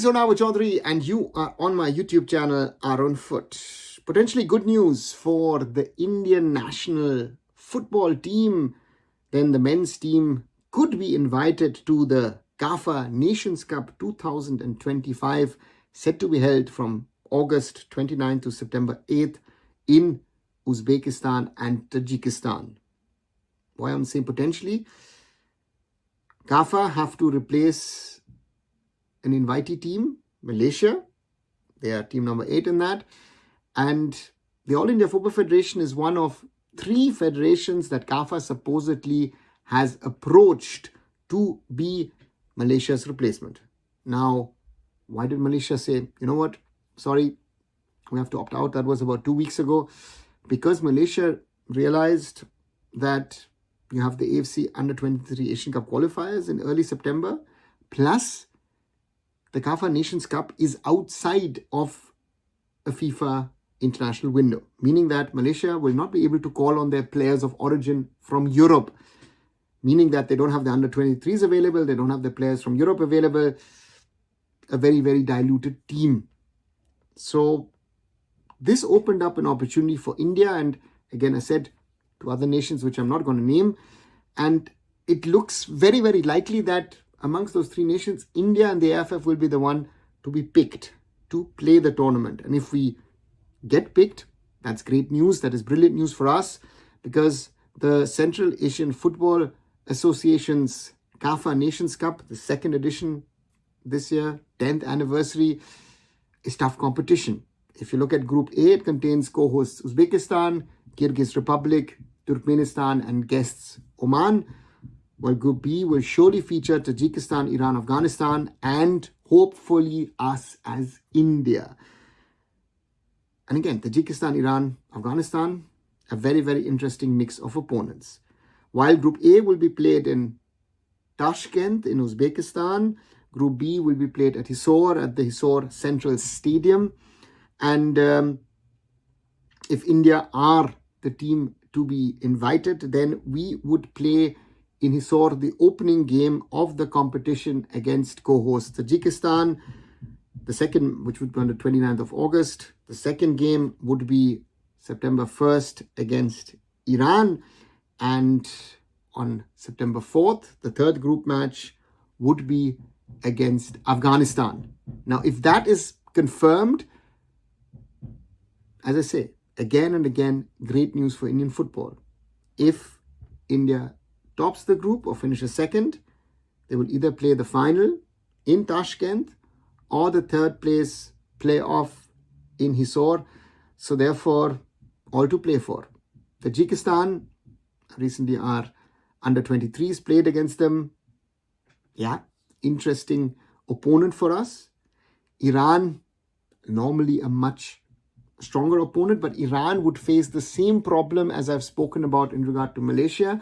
is Arunava Chaudhuri and you are on my YouTube channel, Arunfoot. Potentially good news for the Indian national football team. Then the men's team could be invited to the CAFA Nations Cup 2025, set to be held from August 29th to September 8th in Uzbekistan and Tajikistan. Why I'm saying potentially? CAFA have to replace an invitee team, Malaysia. They are team number 8 in that. And the All India Football Federation is one of 3 federations that CAFA supposedly has approached to be Malaysia's replacement. Now, why did Malaysia say, you know what, sorry, we have to opt out? That was about 2 weeks ago. Because Malaysia realized that you have the AFC Under-23 Asian Cup qualifiers in early September, plus the CAFA Nations Cup is outside of a FIFA international window, meaning that Malaysia will not be able to call on their players of origin from Europe, meaning that they don't have the under-23s available, they don't have the players from Europe available, a very, very diluted team. So this opened up an opportunity for India, and again, I said to other nations, which I'm not going to name, and it looks very, very likely that amongst those 3 nations, India and the AIFF will be the one to be picked to play the tournament. And if we get picked, that's great news. That is brilliant news for us, because the Central Asian Football Association's CAFA Nations Cup, the 2nd edition this year, 10th anniversary, is tough competition. If you look at Group A, it contains co-hosts Uzbekistan, Kyrgyz Republic, Turkmenistan, and guests Oman. While Group B will surely feature Tajikistan, Iran, Afghanistan, and hopefully us as India. And again, Tajikistan, Iran, Afghanistan, a very, very interesting mix of opponents. While Group A will be played in Tashkent in Uzbekistan, Group B will be played at Hisor, at the Hisor Central Stadium. And if India are the team to be invited, then we would play in Hisor the opening game of the competition against co-host Tajikistan. The second, which would be on the 29th of August. The second game would be September 1st against Iran. And on September 4th, the third group match would be against Afghanistan. Now, if that is confirmed, as I say, again and again, great news for Indian football. If India tops the group or finishes second, they will either play the final in Tashkent or the third place playoff in Hisor. So therefore, all to play for. Tajikistan, recently our under-23s played against them. Yeah, interesting opponent for us. Iran, normally a much stronger opponent, but Iran would face the same problem as I've spoken about in regard to Malaysia.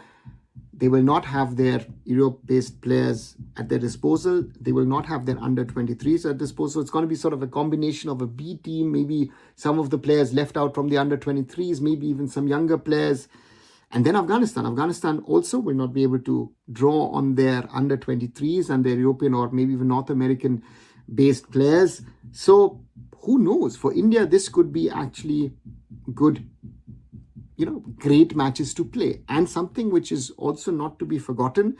They will not have their Europe-based players at their disposal. They will not have their under-23s at disposal. It's going to be sort of a combination of a B team, maybe some of the players left out from the under-23s, maybe even some younger players. And then Afghanistan. Afghanistan also will not be able to draw on their under-23s and their European or maybe even North American-based players. So who knows? For India, this could be actually good, great matches to play. And something which is also not to be forgotten,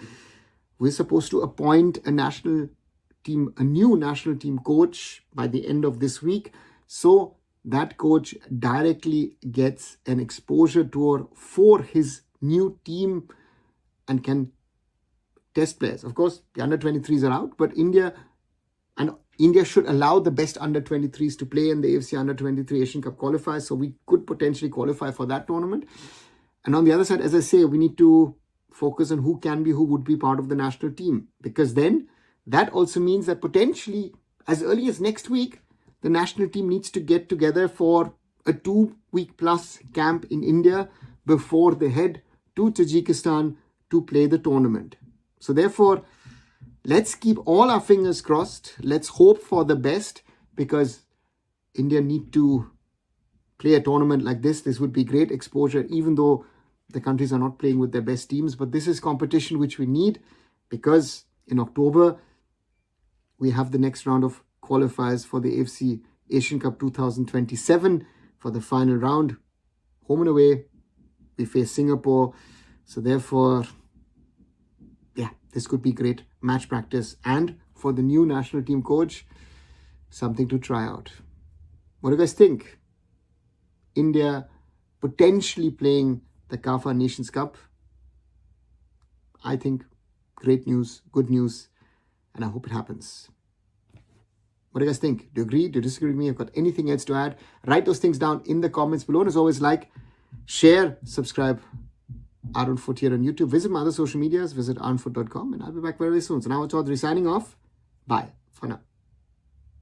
we're supposed to appoint a new national team coach by the end of this week. So that coach directly gets an exposure tour for his new team and can test players. Of course, the under-23s are out, but India should allow the best under-23s to play in the AFC Under-23 Asian Cup qualifiers, so we could potentially qualify for that tournament. And on the other side, as I say, we need to focus on who would be part of the national team, because then that also means that potentially as early as next week, the national team needs to get together for a 2-week plus camp in India before they head to Tajikistan to play the tournament. So therefore, let's keep all our fingers crossed. Let's hope for the best, because India need to play a tournament like this. This would be great exposure, even though the countries are not playing with their best teams. But this is competition which we need, because in October, we have the next round of qualifiers for the AFC Asian Cup 2027 for the final round. Home and away, we face Singapore. So therefore, yeah, this could be great match practice. And for the new national team coach, something to try out. What do you guys think? India potentially playing the CAFA Nations Cup. I think great news, good news, and I hope it happens. What do you guys think? Do you agree? Do you disagree with me? I've got anything else to add? Write those things down in the comments below. And as always, like, share, subscribe. Arunfoot here on YouTube. Visit my other social medias. Visit arunfoot.com, and I'll be back very soon. So now Chaudhuri signing off. Bye for now.